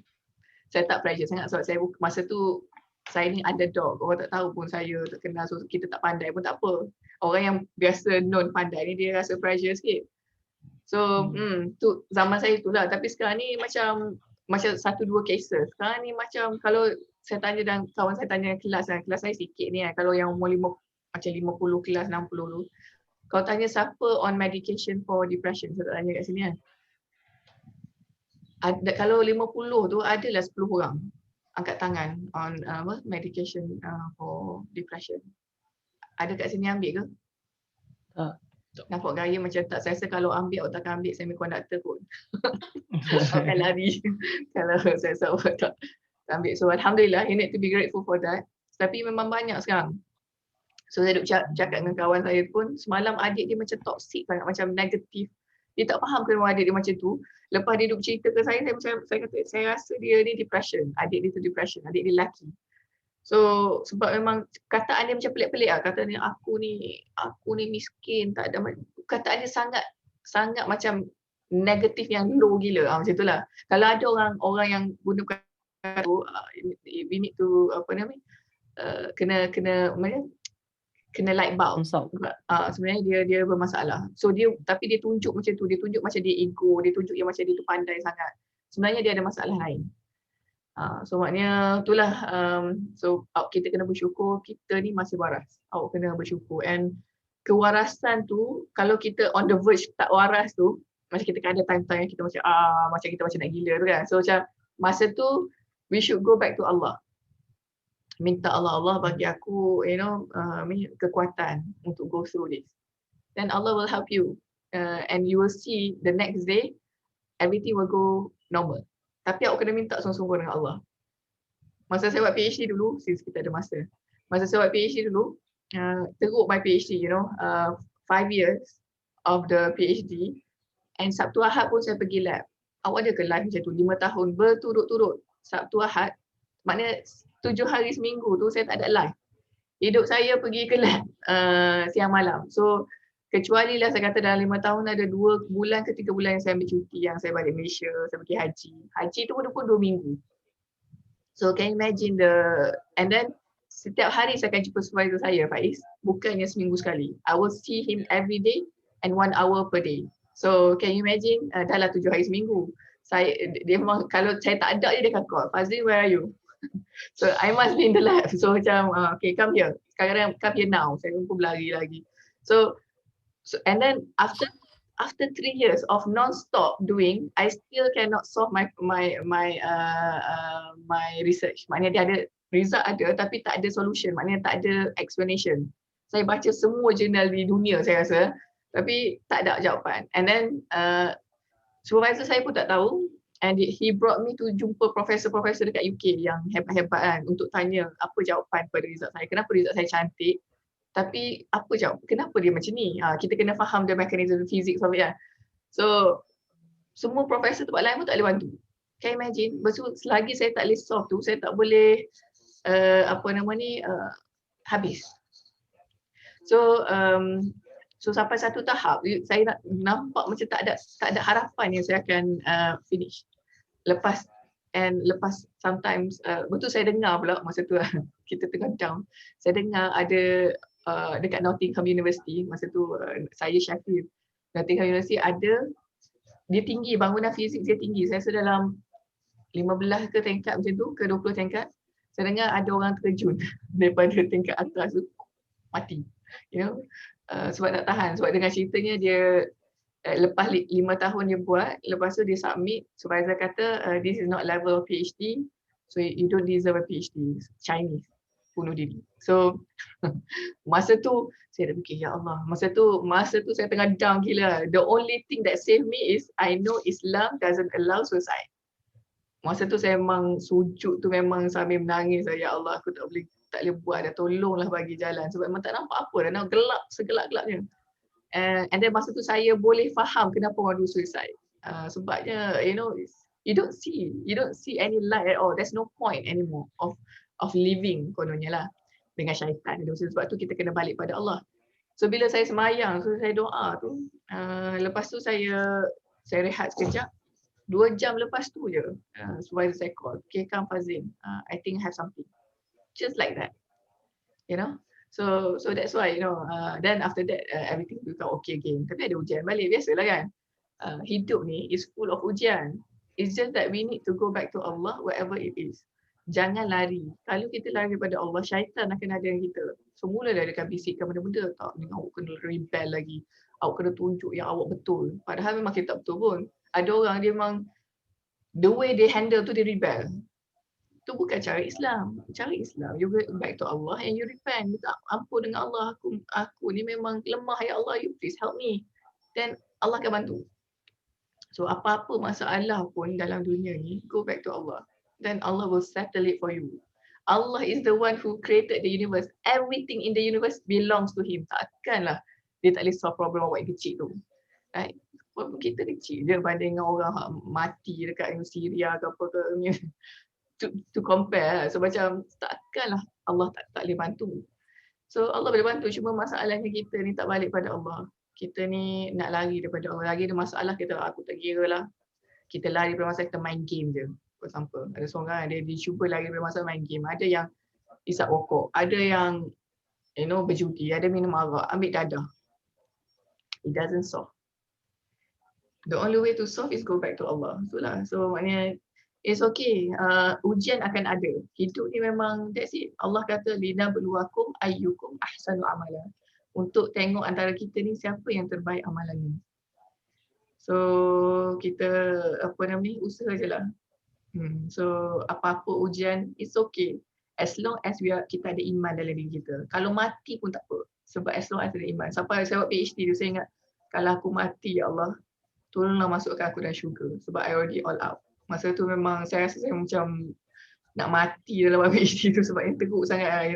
saya tak pressure sangat sebab saya masa tu saya ni underdog. Orang tak tahu pun saya tak kenal. So kita tak pandai pun tak apa. Orang yang biasa non pandai ni dia rasa pressure sikit. So tu zaman saya tu lah. Tapi sekarang ni macam 1-2 cases. Sekarang ni macam kalau saya tanya dan kawan saya tanya kelas kan. Kelas saya sikit ni kan. Kalau yang umur macam 50 kelas 60 tu. Kau tanya siapa on medication for depression, saya tak tanya kat sini kan. Ada, kalau 50 tu adalah 10 orang angkat tangan on medication for depression. Ada kat sini ambil ke?
Tak.
Nampak gaya macam tak. Saya rasa kalau ambil, awak takkan ambil semiconductor pun. Akan lari. Kalau saya rasa awak tak ambil. So Alhamdulillah, you need to be grateful for that. Tapi memang banyak sekarang. So saya duduk cakap dengan kawan saya pun, semalam adik dia macam toxic banget, macam negatif. Dia tak faham kenapa adik dia macam tu. Lepas dia duduk cerita ke saya kata, saya rasa dia ni depression. Adik dia tu depression, adik dia lelaki. So sebab memang kataan dia macam pelik-pelik lah. Katanya aku ni miskin, tak ada, kataan dia sangat macam negatif yang low gila. Macam itulah. Kalau ada orang yang guna kata tu, we need to kena light bulb. Sebenarnya dia bermasalah. So tapi dia tunjuk macam tu, dia tunjuk macam dia ego, dia tunjuk yang macam dia tu pandai sangat. Sebenarnya dia ada masalah lain. So maknanya itulah, so kita kena bersyukur kita ni masih waras. Awak kena bersyukur. And kewarasan tu, kalau kita on the verge tak waras tu, macam kita kan ada time-time kita macam kita macam nak gila tu kan. So macam masa tu we should go back to Allah. Minta Allah bagi aku kekuatan untuk go through this. Then Allah will help you. And you will see the next day everything will go normal. Tapi awak kena minta sungguh-sungguh dengan Allah. Masa saya buat PhD dulu, since kita ada masa. Masa saya buat PhD dulu, teruk my PhD, 5 years of the PhD. And Sabtu Ahad pun saya pergi lab. Awak ada ke live macam tu? 5 tahun berturut-turut. Sabtu Ahad, maknanya 7 hari seminggu tu saya tak ada live. Hidup saya pergi ke lab siang malam. So kecuali lah saya kata dalam 5 tahun ada 2 bulan ke 3 bulan yang saya ambil cuti, yang saya balik Malaysia, saya pergi haji. Haji tu pun 2 minggu. So can you imagine and then setiap hari saya akan jumpa supervisor saya, Faiz. Bukannya seminggu sekali. I will see him every day and 1 hour per day. So can you imagine, dah lah 7 hari seminggu. Dia memang, kalau saya tak ada dia akan call, Fazli, where are you? So I must be in the lab. So macam, okay, come here. Sekarang come here now. Saya pun berlari lagi. So and then after 3 years of non-stop doing, I still cannot solve my research. Maknanya dia ada result ada, tapi tak ada solution. Maknanya tak ada explanation. Saya baca semua jurnal di dunia saya rasa, tapi tak ada jawapan. And then supervisor saya pun tak tahu. And he brought me to jumpa profesor-profesor dekat UK yang hebat-hebat kan, untuk tanya apa jawapan pada result saya. Kenapa result saya cantik? Tapi apa jawab? Kenapa dia macam ni? Kita kena faham the mechanism physics of it kan. So semua profesor tempat lain pun tak boleh bantu. Can you imagine? Selagi saya tak boleh solve tu, saya tak boleh habis. So sampai satu tahap saya nampak macam tak ada harapan yang saya akan finish. Lepas sometimes betul saya dengar pula masa tu kita tengah down. Saya dengar ada dekat Nottingham University, masa tu saya Sheffield. Nottingham University ada, dia tinggi, bangunan fizik dia tinggi. Saya rasa dalam 15 ke tingkat macam tu, ke 20 tingkat. Saya dengar ada orang terjun daripada tingkat atas tu, mati. Sebab tak tahan. Sebab dengan ceritanya dia lepas 5 tahun dia buat, lepas tu dia submit, supervisor kata this is not level of PhD, so you don't deserve a PhD. Chinese, bunuh diri. So masa tu saya dah fikir, ya Allah, masa tu saya tengah down gila. The only thing that saved me is I know Islam doesn't allow suicide. Masa tu saya memang sujud tu memang sambil menangis, ya Allah, aku tak boleh buat dah, tolonglah bagi jalan. Sebab memang tak nampak apa dah, gelap, segelap-gelapnya. And then masa tu saya boleh faham kenapa orang do suicide. Sebabnya you don't see any light at all. There's no point anymore of living kononnya lah dengan syaitan. Sebab tu kita kena balik pada Allah. So bila saya semayang, so saya doa tu, lepas tu saya rehat sekejap. 2 jam lepas tu je supervisor saya call, okay, come Fazil, I think I have something. Just like that, so that's why then after that everything become okay again. Tapi ada ujian balik, biasalah kan. Hidup ni is full of ujian. It's just that we need to go back to Allah wherever it is. Jangan lari. Kalau kita lari daripada Allah, syaitan akan ada dengan kita. Semula dia akan bisikkan benda-benda, tak ni awak kena rebel lagi. Awak kena tunjuk yang awak betul. Padahal memang kita tak betul pun. Ada orang dia memang the way they handle tu dia rebel. Itu bukan cara Islam. Cara Islam, you go back to Allah and you repent. Minta ampun dengan Allah. Aku ni memang lemah, ya Allah, you please help me. Then Allah akan bantu. So apa-apa masalah pun dalam dunia ni, go back to Allah. Then Allah will settle it for you. Allah is the one who created the universe. Everything in the universe belongs to Him. Takkanlah dia tak boleh solve problem awak yang kecil tu. Right? Problem kita kecil je banding dengan orang mati dekat Syria ke apa ke. To compare lah. So macam takkanlah Allah tak boleh bantu. So Allah boleh bantu, cuma masalahnya kita ni tak balik pada Allah. Kita ni nak lari daripada Allah. Lagi ada masalah kita, aku tak kira lah. Kita lari daripada masalah, kita main game je. For example, ada seorang dia cuba lari daripada masalah main game. Ada yang isap rokok, ada yang berjudi, ada minum arak, ambil dadah. It doesn't solve. The only way to solve is go back to Allah. Itulah. So maknanya it's okay. Ujian akan ada. Hidup ni memang that's it. Allah kata lina beluakum ayyukum ahsanu amala. Untuk tengok antara kita ni siapa yang terbaik amalannya. So kita usaha je lah. So apa-apa ujian it's okay. As long as kita ada iman dalam diri kita. Kalau mati pun tak apa. Sebab as long as ada iman. Sampai saya buat PhD tu saya ingat, kalau aku mati ya Allah, tolonglah masukkan aku dalam syurga. Sebab I already all out. Masa tu memang saya rasa saya macam nak mati dalam PhD tu sebab yang teruk sangat.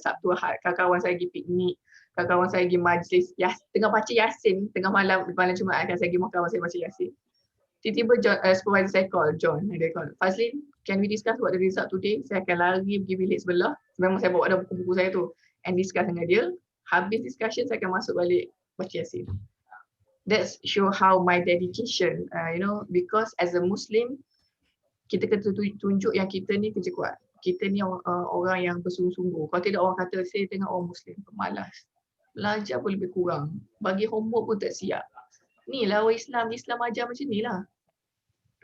Sabtu Ahad, kawan-kawan saya pergi piknik, kawan-kawan saya pergi majlis, tengah baca Yasin, tengah malam Jumaat kan saya pergi kawan saya baca Yasin. Tiba-tiba supervisor saya call, John, dia call, Fazlin, can we discuss what the result today? Saya akan lari pergi bilik sebelah, memang saya bawa ada buku-buku saya tu, and discuss dengan dia. Habis discussion, saya akan masuk balik baca Yasin. That show how my dedication, because as a Muslim, kita kena tunjuk yang kita ni kerja kuat. Kita ni orang yang bersungguh-sungguh. Kalau tidak orang kata, saya tengok orang Muslim pemalas. Belajar pun lebih kurang. Bagi homework pun tak siap. Ni lah orang Islam ajar macam ni lah.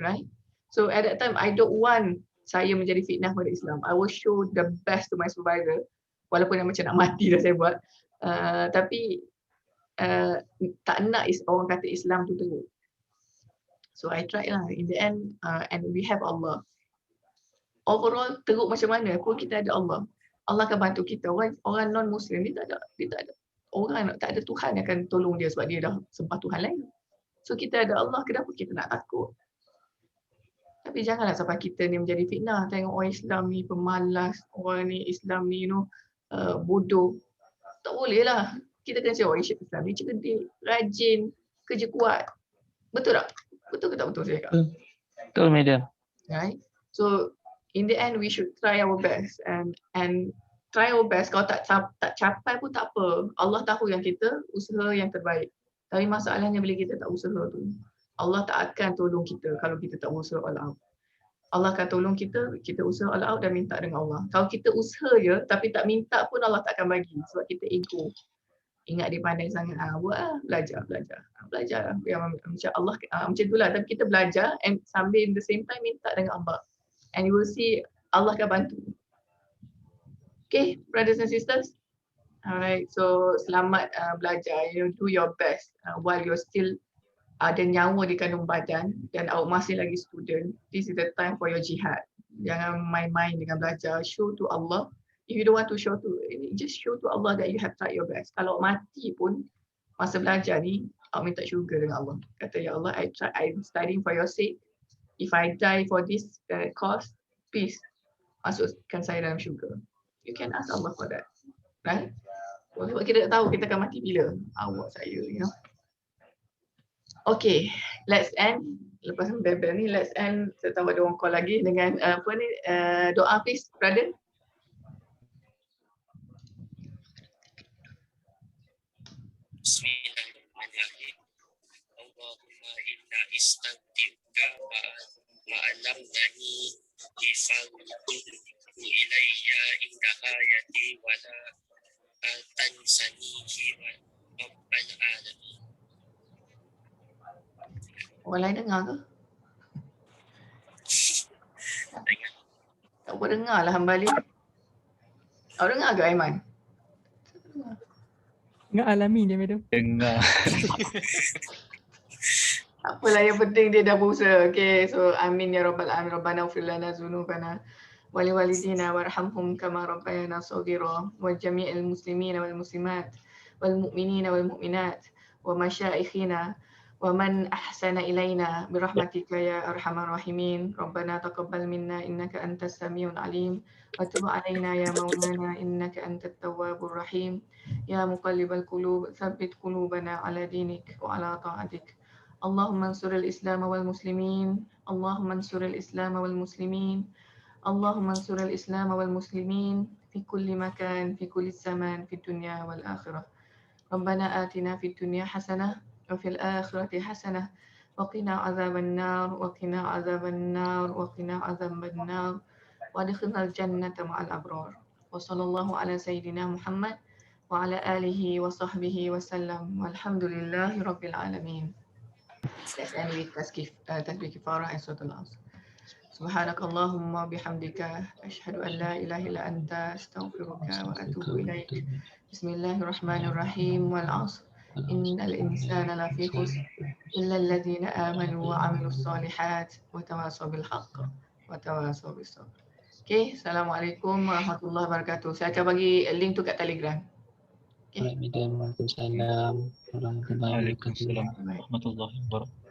Right? So at that time, I don't want saya menjadi fitnah pada Islam. I will show the best to my supervisor. Walaupun yang macam nak mati dah saya buat. Tapi tak nak orang kata Islam tu teruk. So I tried lah. In the end, and we have Allah. Overall, teruk macam mana pun kita ada Allah. Allah akan bantu kita. Orang non-Muslim dia tak ada. Orang tak ada Tuhan yang akan tolong dia sebab dia dah sembah Tuhan lain. So kita ada Allah, kenapa kita nak takut? Tapi janganlah sampai kita ni menjadi fitnah. Tengok orang Islam ni pemalas, orang ni Islam ni bodoh. Tak boleh lah. Kita kena cakap orang Islam ni cerdik, rajin, kerja kuat. Betul tak? Betul ke tak betul saya cakap?
Betul, madam.
Right? So in the end we should try our best and try our best. Kalau tak capai pun tak apa. Allah tahu yang kita usaha yang terbaik. Tapi masalahnya bila kita tak usaha tu, Allah tak akan tolong kita kalau kita tak usaha all out. Allah akan tolong kita usaha all out dan minta dengan Allah. Kalau kita usaha je tapi tak minta pun Allah tak akan bagi sebab kita ego. Ingat dia pandai sangat, buat lah, belajar. Macam Allah, macam itulah. Tapi kita belajar and sambil in the same time minta dengan Allah. And you will see Allah akan bantu. Okay, brothers and sisters. Alright, so selamat belajar. Do your best while you're still ada nyawa di kandung badan dan awak masih lagi student. This is the time for your jihad. Jangan main-main dengan belajar. Show to Allah. If you don't want to show to, just show to Allah that you have tried your best. Kalau mati pun masa belajar ni, awak minta syurga dengan Allah. Kata, ya Allah, I'm studying for your sake. If I die for this cause, please masukkan saya dalam syurga. You can ask Allah for that, right? Sebab kita tak tahu kita akan mati bila. Awak saya, Okay, let's end. Lepas bebel ni, let's end. Saya tahu ada orang call lagi dengan doa please, brother.
Bismillahirrahmanirrahim. Allahumma inna istaghfiruka wa alamnani ifa'udu ilayya inda hayati wa la tansanihi wa rabbal alamin.
Orang lain dengar ke?
Dengar.
Tak Tak apa dengar lah Hambali. Awak dengar ke Aiman?
Enggak alami dia madam.
Dengar.
Tak apalah, yang penting dia dah berusaha. Okay, so amin ya rabbal alamin. Rabbana ighfir lana dzunubana wa liwalidina warhamhum kama rabbayana shaghira wa jami'il muslimina wal muslimat wal mu'minina wal mu'minat wa masyaikhina wa man ahsana ilaina birahmatika ya arhamar rahimin. Rabbana taqabbal minna innaka antas samiul alim wa tub alaina ya maulana innaka antat tawwabur rahim. Ya muqallibal qulub tsabbit qulubana ala dinik wa ala ta'atik. اللهم انصر الإسلام والمسلمين اللهم انصر الإسلام والمسلمين اللهم انصر الإسلام والمسلمين في كل مكان في كل الزمان في الدنيا والآخرة. ربنا آتنا في الدنيا حسنة وفي الآخرة حسنة وقنا عذاب النار وقنا عذاب النار وقنا عذاب النار وادخلنا الجنة مع الأبرار. وصلى الله على سيدنا محمد وعلى آله وصحبه وسلم والحمد لله رب العالمين. Let's end with tasbih kifarah and Surah Al-Asr. Subhanakallahumma bihamdika asyhadu an la ilaha illa anta astaghfiruka wa atubu ilaik. Bismillahirrahmanirrahim. Wal 'asr innal insana lafi khusr illa alladhina amanu wa 'amilus solihat wa tawasaw bil haqq wa tawasaw bis sabr. Okay, Assalamualaikum warahmatullahi wabarakatuh. Saya akan bagi link tu kat Telegram.
Alright, madam. Waalaikumsalam warahmatullahi wabarakatuh.
Waalaikumsalam warahmatullahi wabarakatuh.